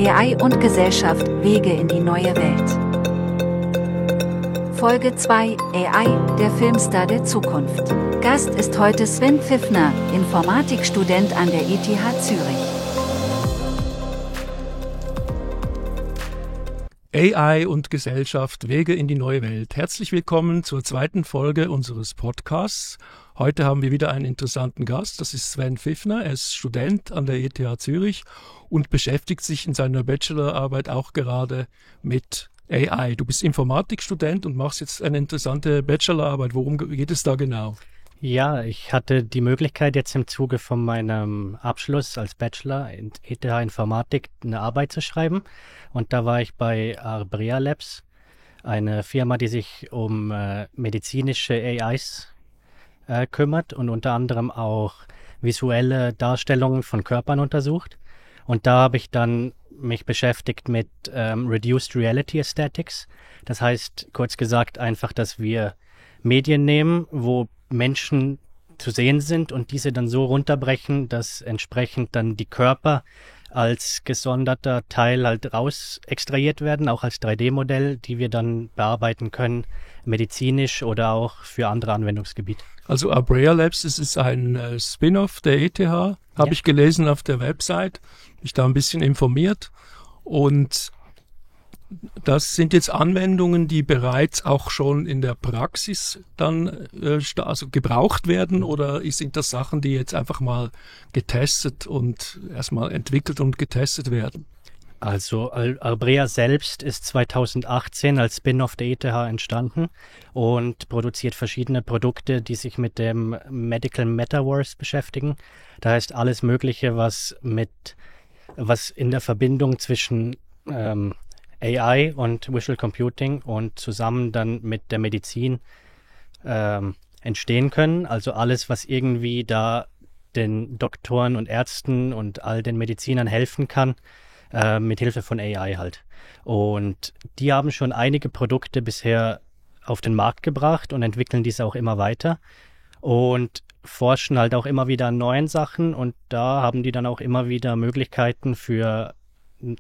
AI und Gesellschaft, Wege in die neue Welt. Folge 2, AI, der Filmstar der Zukunft. Gast ist heute Sven Pfiffner, Informatikstudent an der ETH Zürich. AI und Gesellschaft, Wege in die neue Welt. Herzlich willkommen zur zweiten Folge unseres Podcasts. Heute haben wir wieder einen interessanten Gast, das ist Sven Pfiffner. Er ist Student an der ETH Zürich und beschäftigt sich in seiner Bachelorarbeit auch gerade mit AI. Du bist Informatikstudent und machst jetzt eine interessante Bachelorarbeit. Worum geht es da genau? Ja, ich hatte die Möglichkeit, jetzt im Zuge von meinem Abschluss als Bachelor in ETH Informatik eine Arbeit zu schreiben. Und da war ich bei Arbrea Labs, eine Firma, die sich um medizinische AIs kümmert und unter anderem auch visuelle Darstellungen von Körpern untersucht. Und da habe ich dann mich beschäftigt mit Reduced Reality Aesthetics. Das heißt, kurz gesagt, einfach, dass wir Medien nehmen, wo Menschen zu sehen sind und diese dann so runterbrechen, dass entsprechend dann die Körper als gesonderter Teil halt raus extrahiert werden, auch als 3D-Modell, die wir dann bearbeiten können, medizinisch oder auch für andere Anwendungsgebiete. Also Arbrea Labs, es ist ein Spin-off der ETH, habe ich gelesen auf der Website, mich da ein bisschen informiert, und das sind jetzt Anwendungen, die bereits auch schon in der Praxis dann also gebraucht werden, oder sind das Sachen, die jetzt einfach mal getestet und erstmal entwickelt und getestet werden? Also Arbrea selbst ist 2018 als Spin-off der ETH entstanden und produziert verschiedene Produkte, die sich mit dem Medical Metaverse beschäftigen. Da heißt alles Mögliche, was in der Verbindung zwischen AI und Visual Computing und zusammen dann mit der Medizin entstehen können. Also alles, was irgendwie da den Doktoren und Ärzten und all den Medizinern helfen kann, mit Hilfe von AI halt. Und die haben schon einige Produkte bisher auf den Markt gebracht und entwickeln diese auch immer weiter und forschen halt auch immer wieder an neuen Sachen, und da haben die dann auch immer wieder Möglichkeiten für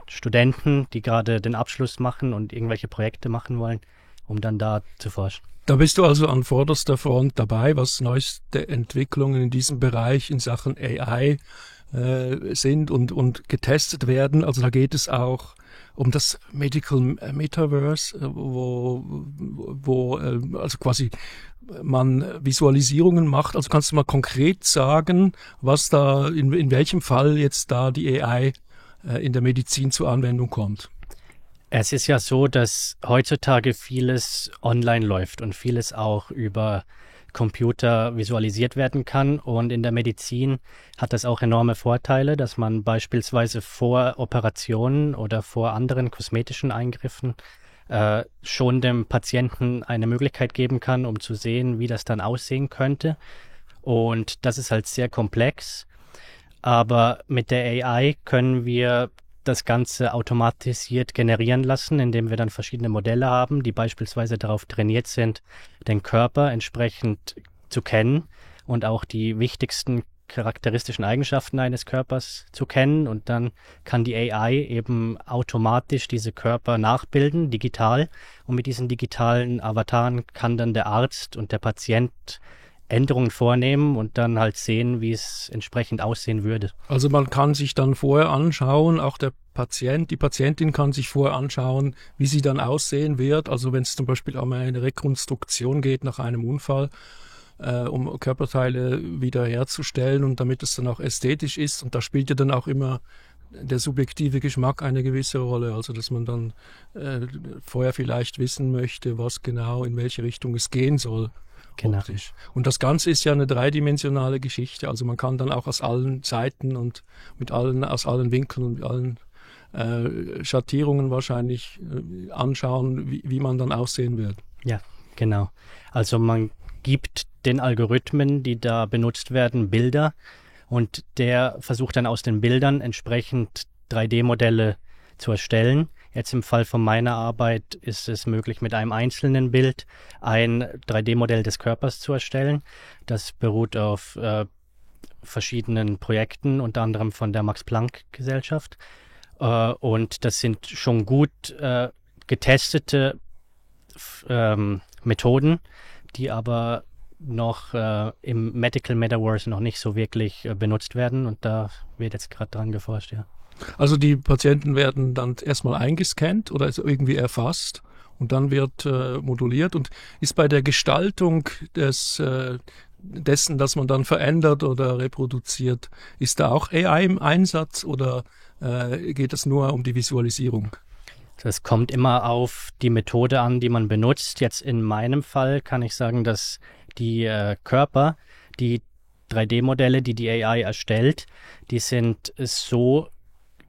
Studenten, die gerade den Abschluss machen und irgendwelche Projekte machen wollen, um dann da zu forschen. Da bist du also an vorderster Front dabei, was neueste Entwicklungen in diesem Bereich in Sachen AI sind und getestet werden. Also da geht es auch um das Medical Metaverse, wo also quasi man Visualisierungen macht. Also kannst du mal konkret sagen, was da in welchem Fall jetzt da die AI in der Medizin zur Anwendung kommt? Es ist ja so, dass heutzutage vieles online läuft und vieles auch über Computer visualisiert werden kann, und in der Medizin hat das auch enorme Vorteile, dass man beispielsweise vor Operationen oder vor anderen kosmetischen Eingriffen schon dem Patienten eine Möglichkeit geben kann, um zu sehen, wie das dann aussehen könnte, und das ist halt sehr komplex, aber mit der AI können wir das Ganze automatisiert generieren lassen, indem wir dann verschiedene Modelle haben, die beispielsweise darauf trainiert sind, den Körper entsprechend zu kennen und auch die wichtigsten charakteristischen Eigenschaften eines Körpers zu kennen, und dann kann die AI eben automatisch diese Körper nachbilden, digital, und mit diesen digitalen Avataren kann dann der Arzt und der Patient Änderungen vornehmen und dann halt sehen, wie es entsprechend aussehen würde. Also man kann sich dann vorher anschauen, auch die Patientin kann sich vorher anschauen, wie sie dann aussehen wird. Also wenn es zum Beispiel um eine Rekonstruktion geht nach einem Unfall, um Körperteile wiederherzustellen und damit es dann auch ästhetisch ist. Und da spielt ja dann auch immer der subjektive Geschmack eine gewisse Rolle. Also dass man dann vorher vielleicht wissen möchte, was genau, in welche Richtung es gehen soll. Genau. Optisch. Und das Ganze ist ja eine dreidimensionale Geschichte. Also man kann dann auch aus allen Seiten und aus allen Winkeln und mit allen Schattierungen wahrscheinlich anschauen, wie man dann aussehen wird. Ja, genau. Also man gibt den Algorithmen, die da benutzt werden, Bilder, und der versucht dann aus den Bildern entsprechend 3D-Modelle zu erstellen. Jetzt im Fall von meiner Arbeit ist es möglich, mit einem einzelnen Bild ein 3D-Modell des Körpers zu erstellen. Das beruht auf verschiedenen Projekten, unter anderem von der Max-Planck-Gesellschaft. Und das sind schon gut getestete Methoden, die aber noch im Medical Metaverse noch nicht so wirklich benutzt werden. Und da wird jetzt gerade dran geforscht, ja. Also die Patienten werden dann erstmal eingescannt oder irgendwie erfasst und dann wird moduliert. Und ist bei der Gestaltung dessen, dass man dann verändert oder reproduziert, ist da auch AI im Einsatz oder geht es nur um die Visualisierung? Das kommt immer auf die Methode an, die man benutzt. Jetzt in meinem Fall kann ich sagen, dass die Körper, die 3D-Modelle, die die AI erstellt, die sind so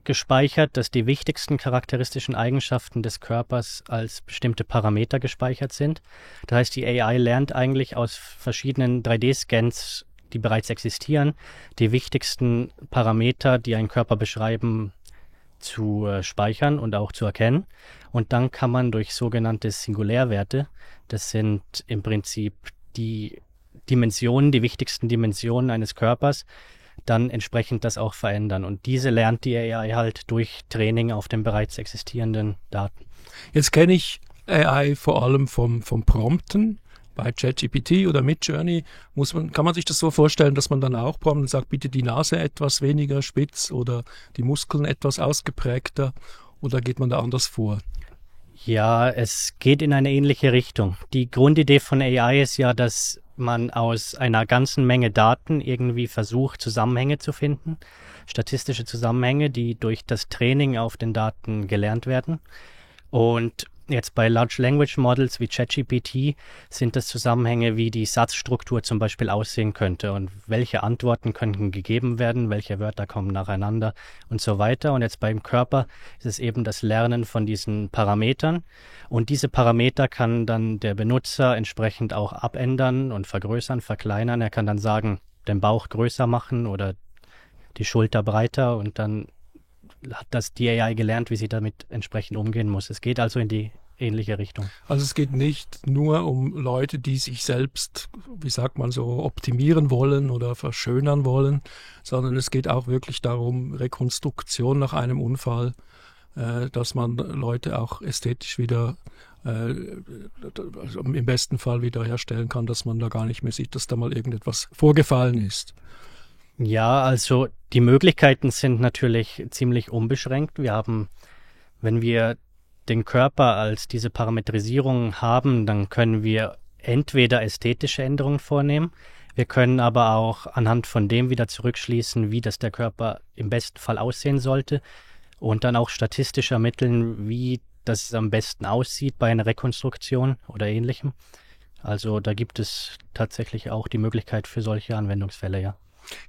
gespeichert, dass die wichtigsten charakteristischen Eigenschaften des Körpers als bestimmte Parameter gespeichert sind. Das heißt, die AI lernt eigentlich aus verschiedenen 3D-Scans, die bereits existieren, die wichtigsten Parameter, die einen Körper beschreiben, zu speichern und auch zu erkennen. Und dann kann man durch sogenannte Singulärwerte, das sind im Prinzip die Dimensionen, die wichtigsten Dimensionen eines Körpers, dann entsprechend das auch verändern. Und diese lernt die AI halt durch Training auf den bereits existierenden Daten. Jetzt kenne ich AI vor allem vom Prompten. Bei ChatGPT oder Midjourney kann man sich das so vorstellen, dass man dann auch prompten und sagt, bitte die Nase etwas weniger spitz oder die Muskeln etwas ausgeprägter, oder geht man da anders vor? Ja, es geht in eine ähnliche Richtung. Die Grundidee von AI ist ja, dass man aus einer ganzen Menge Daten irgendwie versucht, Zusammenhänge zu finden, statistische Zusammenhänge, die durch das Training auf den Daten gelernt werden. Und jetzt bei Large Language Models wie ChatGPT sind das Zusammenhänge, wie die Satzstruktur zum Beispiel aussehen könnte und welche Antworten könnten gegeben werden, welche Wörter kommen nacheinander und so weiter. Und jetzt beim Körper ist es eben das Lernen von diesen Parametern. Und diese Parameter kann dann der Benutzer entsprechend auch abändern und vergrößern, verkleinern. Er kann dann sagen, den Bauch größer machen oder die Schulter breiter, und dann hat das die AI gelernt, wie sie damit entsprechend umgehen muss. Es geht also in die ähnliche Richtung. Also es geht nicht nur um Leute, die sich selbst, wie sagt man so, optimieren wollen oder verschönern wollen, sondern es geht auch wirklich darum, Rekonstruktion nach einem Unfall, dass man Leute auch ästhetisch wieder, also im besten Fall wiederherstellen kann, dass man da gar nicht mehr sieht, dass da mal irgendetwas vorgefallen ist. Ja, also die Möglichkeiten sind natürlich ziemlich unbeschränkt. Wir haben, wenn wir den Körper als diese Parametrisierung haben, dann können wir entweder ästhetische Änderungen vornehmen, wir können aber auch anhand von dem wieder zurückschließen, wie das der Körper im besten Fall aussehen sollte, und dann auch statistisch ermitteln, wie das am besten aussieht bei einer Rekonstruktion oder ähnlichem. Also da gibt es tatsächlich auch die Möglichkeit für solche Anwendungsfälle, ja.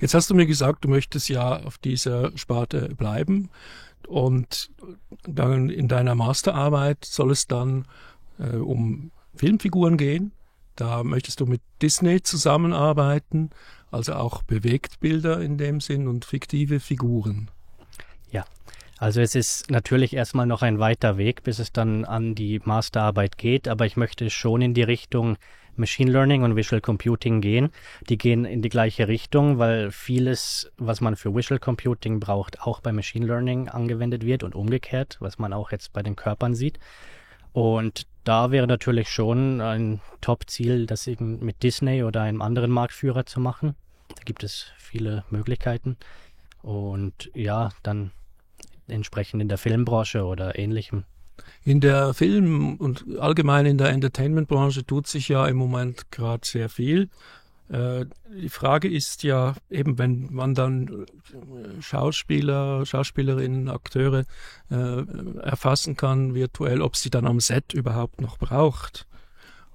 Jetzt hast du mir gesagt, du möchtest ja auf dieser Sparte bleiben, und dann in deiner Masterarbeit soll es dann um Filmfiguren gehen. Da möchtest du mit Disney zusammenarbeiten, also auch Bewegtbilder in dem Sinn und fiktive Figuren. Ja, also es ist natürlich erstmal noch ein weiter Weg, bis es dann an die Masterarbeit geht, aber ich möchte schon in die Richtung Machine Learning und Visual Computing gehen. Die gehen in die gleiche Richtung, weil vieles, was man für Visual Computing braucht, auch bei Machine Learning angewendet wird und umgekehrt, was man auch jetzt bei den Körpern sieht. Und da wäre natürlich schon ein Top-Ziel, das eben mit Disney oder einem anderen Marktführer zu machen. Da gibt es viele Möglichkeiten. Und ja, dann entsprechend in der Filmbranche oder ähnlichem. In der Film- und allgemein in der Entertainment-Branche tut sich ja im Moment gerade sehr viel. Die Frage ist ja eben, wenn man dann Schauspieler, Schauspielerinnen, Akteure erfassen kann virtuell, ob sie dann am Set überhaupt noch braucht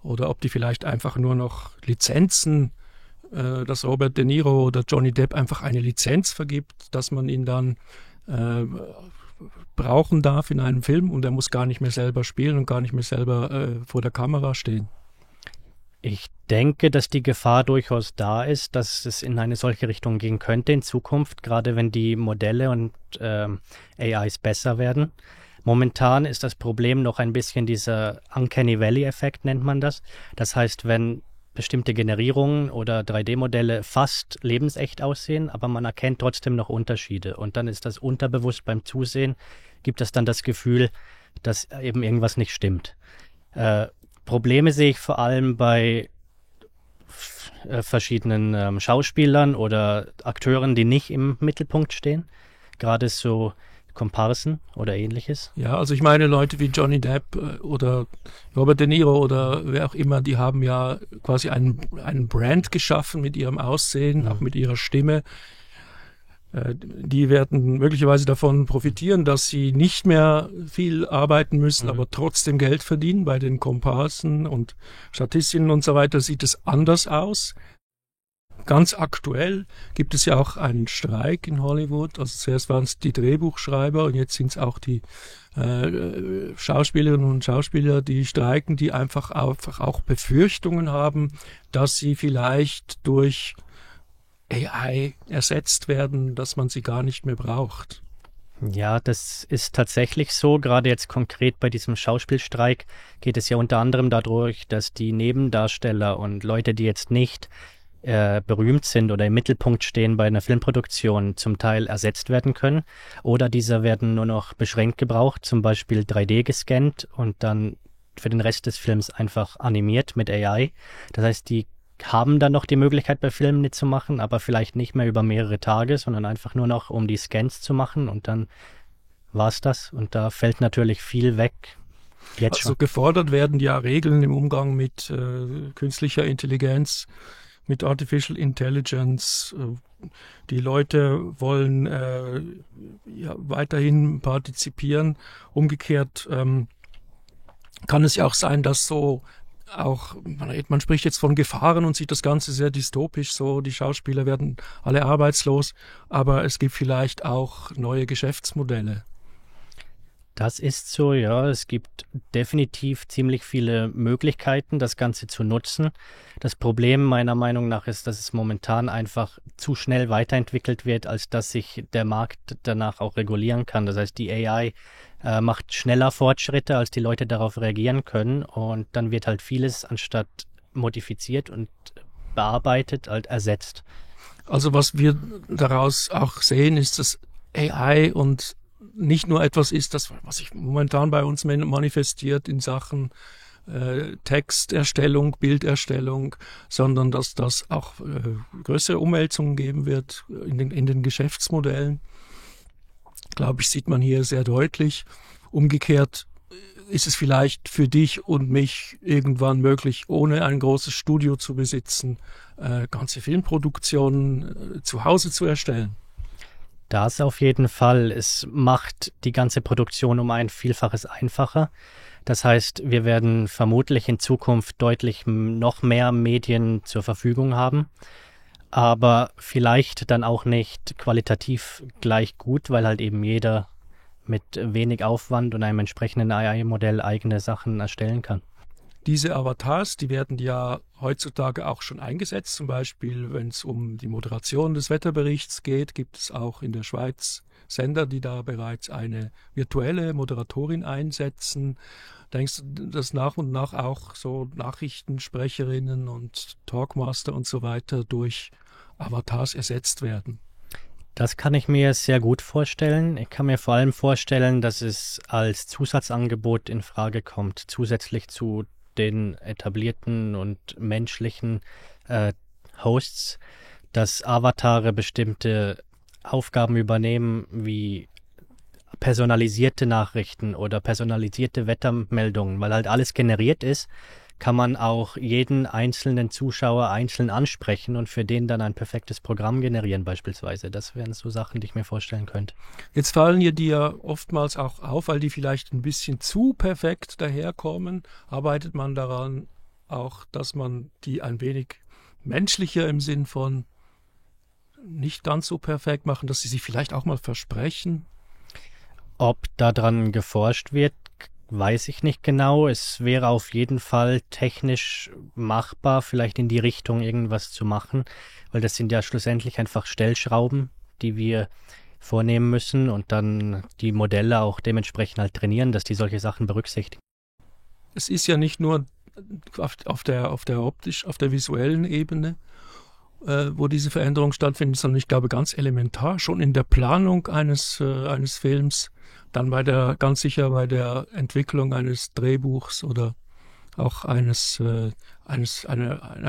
oder ob die vielleicht einfach nur noch Lizenzen, dass Robert De Niro oder Johnny Depp einfach eine Lizenz vergibt, dass man ihn dann brauchen darf in einem Film und er muss gar nicht mehr selber spielen und gar nicht mehr selber vor der Kamera stehen. Ich denke, dass die Gefahr durchaus da ist, dass es in eine solche Richtung gehen könnte in Zukunft, gerade wenn die Modelle und AIs besser werden. Momentan ist das Problem noch ein bisschen dieser Uncanny Valley-Effekt, nennt man das. Das heißt, wenn bestimmte Generierungen oder 3D-Modelle fast lebensecht aussehen, aber man erkennt trotzdem noch Unterschiede. Und dann ist das unterbewusst beim Zusehen, gibt es dann das Gefühl, dass eben irgendwas nicht stimmt. Probleme sehe ich vor allem bei verschiedenen Schauspielern oder Akteuren, die nicht im Mittelpunkt stehen. Gerade so Komparsen oder ähnliches. Ja, also ich meine, Leute wie Johnny Depp oder Robert De Niro oder wer auch immer, die haben ja quasi einen Brand geschaffen mit ihrem Aussehen, auch mit ihrer Stimme. Die werden möglicherweise davon profitieren, dass sie nicht mehr viel arbeiten müssen, aber trotzdem Geld verdienen. Bei den Komparsen und Statistinnen und so weiter sieht es anders aus. Ganz aktuell gibt es ja auch einen Streik in Hollywood. Also zuerst waren es die Drehbuchschreiber und jetzt sind es auch die Schauspielerinnen und Schauspieler, die streiken, die einfach auch Befürchtungen haben, dass sie vielleicht durch AI ersetzt werden, dass man sie gar nicht mehr braucht. Ja, das ist tatsächlich so. Gerade jetzt konkret bei diesem Schauspielstreik geht es ja unter anderem dadurch, dass die Nebendarsteller und Leute, die jetzt nicht berühmt sind oder im Mittelpunkt stehen bei einer Filmproduktion, zum Teil ersetzt werden können. Oder diese werden nur noch beschränkt gebraucht, zum Beispiel 3D gescannt und dann für den Rest des Films einfach animiert mit AI. Das heißt, die haben dann noch die Möglichkeit, bei Filmen mitzumachen, aber vielleicht nicht mehr über mehrere Tage, sondern einfach nur noch, um die Scans zu machen und dann war's das. Und da fällt natürlich viel weg. Jetzt also gefordert werden ja Regeln im Umgang mit künstlicher Intelligenz, mit Artificial Intelligence. Die Leute wollen weiterhin partizipieren. Umgekehrt kann es ja auch sein, dass so auch, man spricht jetzt von Gefahren und sieht das Ganze sehr dystopisch, so die Schauspieler werden alle arbeitslos, aber es gibt vielleicht auch neue Geschäftsmodelle. Das ist so, ja. Es gibt definitiv ziemlich viele Möglichkeiten, das Ganze zu nutzen. Das Problem meiner Meinung nach ist, dass es momentan einfach zu schnell weiterentwickelt wird, als dass sich der Markt danach auch regulieren kann. Das heißt, die AI macht schneller Fortschritte, als die Leute darauf reagieren können. Und dann wird halt vieles anstatt modifiziert und bearbeitet, halt ersetzt. Also was wir daraus auch sehen, ist, dass AI und nicht nur etwas ist, was sich momentan bei uns manifestiert in Sachen Texterstellung, Bilderstellung, sondern dass das auch größere Umwälzungen geben wird in den Geschäftsmodellen. Glaube ich, sieht man hier sehr deutlich. Umgekehrt ist es vielleicht für dich und mich irgendwann möglich, ohne ein großes Studio zu besitzen, ganze Filmproduktionen zu Hause zu erstellen. Das auf jeden Fall. Es macht die ganze Produktion um ein Vielfaches einfacher. Das heißt, wir werden vermutlich in Zukunft deutlich noch mehr Medien zur Verfügung haben, aber vielleicht dann auch nicht qualitativ gleich gut, weil halt eben jeder mit wenig Aufwand und einem entsprechenden AI-Modell eigene Sachen erstellen kann. Diese Avatars, die werden ja heutzutage auch schon eingesetzt. Zum Beispiel, wenn es um die Moderation des Wetterberichts geht, gibt es auch in der Schweiz Sender, die da bereits eine virtuelle Moderatorin einsetzen. Denkst du, dass nach und nach auch so Nachrichtensprecherinnen und Talkmaster und so weiter durch Avatars ersetzt werden? Das kann ich mir sehr gut vorstellen. Ich kann mir vor allem vorstellen, dass es als Zusatzangebot in Frage kommt, zusätzlich zu den etablierten und menschlichen Hosts, dass Avatare bestimmte Aufgaben übernehmen, wie personalisierte Nachrichten oder personalisierte Wettermeldungen, weil halt alles generiert ist, kann man auch jeden einzelnen Zuschauer einzeln ansprechen und für den dann ein perfektes Programm generieren beispielsweise. Das wären so Sachen, die ich mir vorstellen könnte. Jetzt fallen dir die ja oftmals auch auf, weil die vielleicht ein bisschen zu perfekt daherkommen. Arbeitet man daran auch, dass man die ein wenig menschlicher im Sinn von nicht ganz so perfekt machen, dass sie sich vielleicht auch mal versprechen? Ob daran geforscht wird, weiß ich nicht genau. Es wäre auf jeden Fall technisch machbar, vielleicht in die Richtung irgendwas zu machen, weil das sind ja schlussendlich einfach Stellschrauben, die wir vornehmen müssen und dann die Modelle auch dementsprechend halt trainieren, dass die solche Sachen berücksichtigen. Es ist ja nicht nur auf der visuellen Ebene, wo diese Veränderung stattfindet, sondern ich glaube ganz elementar, schon in der Planung eines Films, dann ganz sicher bei der Entwicklung eines Drehbuchs oder auch eines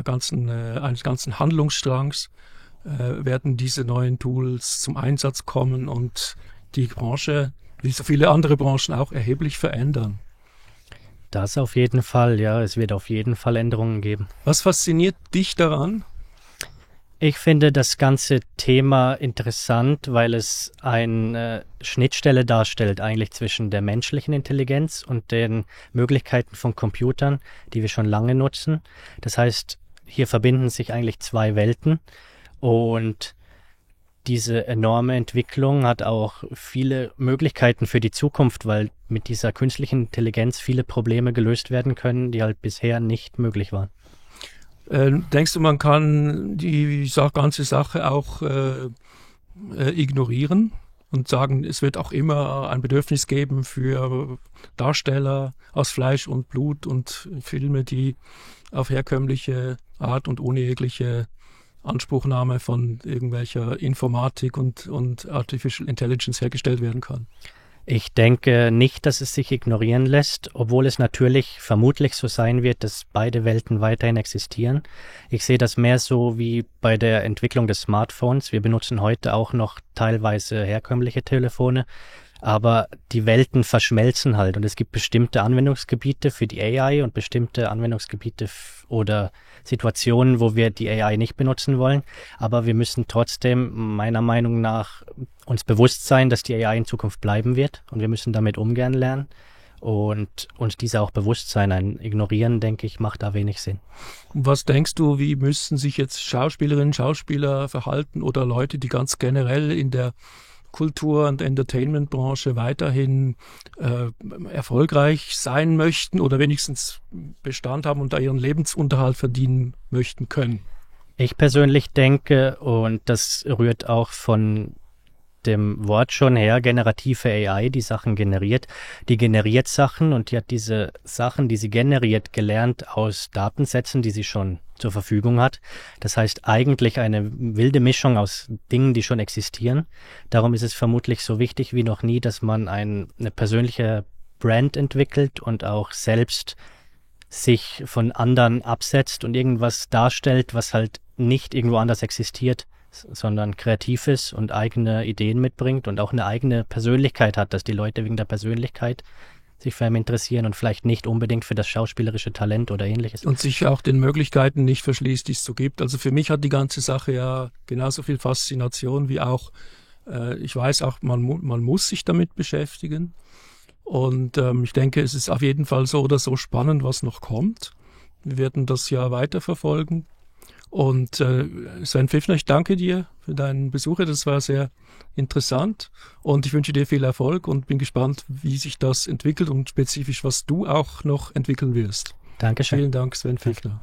ganzen Handlungsstrangs werden diese neuen Tools zum Einsatz kommen und die Branche, wie so viele andere Branchen auch, erheblich verändern. Das auf jeden Fall, ja. Es wird auf jeden Fall Änderungen geben. Was fasziniert dich daran? Ich finde das ganze Thema interessant, weil es eine Schnittstelle darstellt eigentlich zwischen der menschlichen Intelligenz und den Möglichkeiten von Computern, die wir schon lange nutzen. Das heißt, hier verbinden sich eigentlich zwei Welten und diese enorme Entwicklung hat auch viele Möglichkeiten für die Zukunft, weil mit dieser künstlichen Intelligenz viele Probleme gelöst werden können, die halt bisher nicht möglich waren. Denkst du, man kann die ganze Sache auch ignorieren und sagen, es wird auch immer ein Bedürfnis geben für Darsteller aus Fleisch und Blut und Filme, die auf herkömmliche Art und ohne jegliche Anspruchnahme von irgendwelcher Informatik und Artificial Intelligence hergestellt werden kann? Ich denke nicht, dass es sich ignorieren lässt, obwohl es natürlich vermutlich so sein wird, dass beide Welten weiterhin existieren. Ich sehe das mehr so wie bei der Entwicklung des Smartphones. Wir benutzen heute auch noch teilweise herkömmliche Telefone, aber die Welten verschmelzen halt und es gibt bestimmte Anwendungsgebiete für die AI und bestimmte Anwendungsgebiete oder Situationen, wo wir die AI nicht benutzen wollen. Aber wir müssen trotzdem meiner Meinung nach uns bewusst sein, dass die AI in Zukunft bleiben wird und wir müssen damit umgehen lernen und uns dieser auch bewusst sein. Ein Ignorieren, denke ich, macht da wenig Sinn. Was denkst du, wie müssen sich jetzt Schauspielerinnen, Schauspieler verhalten oder Leute, die ganz generell in der Kultur- und Entertainment-Branche weiterhin erfolgreich sein möchten oder wenigstens Bestand haben und da ihren Lebensunterhalt verdienen möchten können? Ich persönlich denke, und das rührt auch von dem Wort schon her, generative AI, die Sachen generiert. Die generiert Sachen und die hat diese Sachen, die sie generiert, gelernt aus Datensätzen, die sie schon zur Verfügung hat. Das heißt eigentlich eine wilde Mischung aus Dingen, die schon existieren. Darum ist es vermutlich so wichtig wie noch nie, dass man eine persönliche Brand entwickelt und auch selbst sich von anderen absetzt und irgendwas darstellt, was halt nicht irgendwo anders existiert, sondern kreativ ist und eigene Ideen mitbringt und auch eine eigene Persönlichkeit hat, dass die Leute wegen der Persönlichkeit sich für ihn interessieren und vielleicht nicht unbedingt für das schauspielerische Talent oder ähnliches. Und sich auch den Möglichkeiten nicht verschließt, die es so gibt. Also für mich hat die ganze Sache ja genauso viel Faszination wie auch, ich weiß auch, man muss sich damit beschäftigen. Und ich denke, es ist auf jeden Fall so oder so spannend, was noch kommt. Wir werden das ja weiterverfolgen. Und Sven Pfiffner, ich danke dir für deinen Besuch. Das war sehr interessant und ich wünsche dir viel Erfolg und bin gespannt, wie sich das entwickelt und spezifisch, was du auch noch entwickeln wirst. Dankeschön. Vielen Dank, Sven Pfiffner.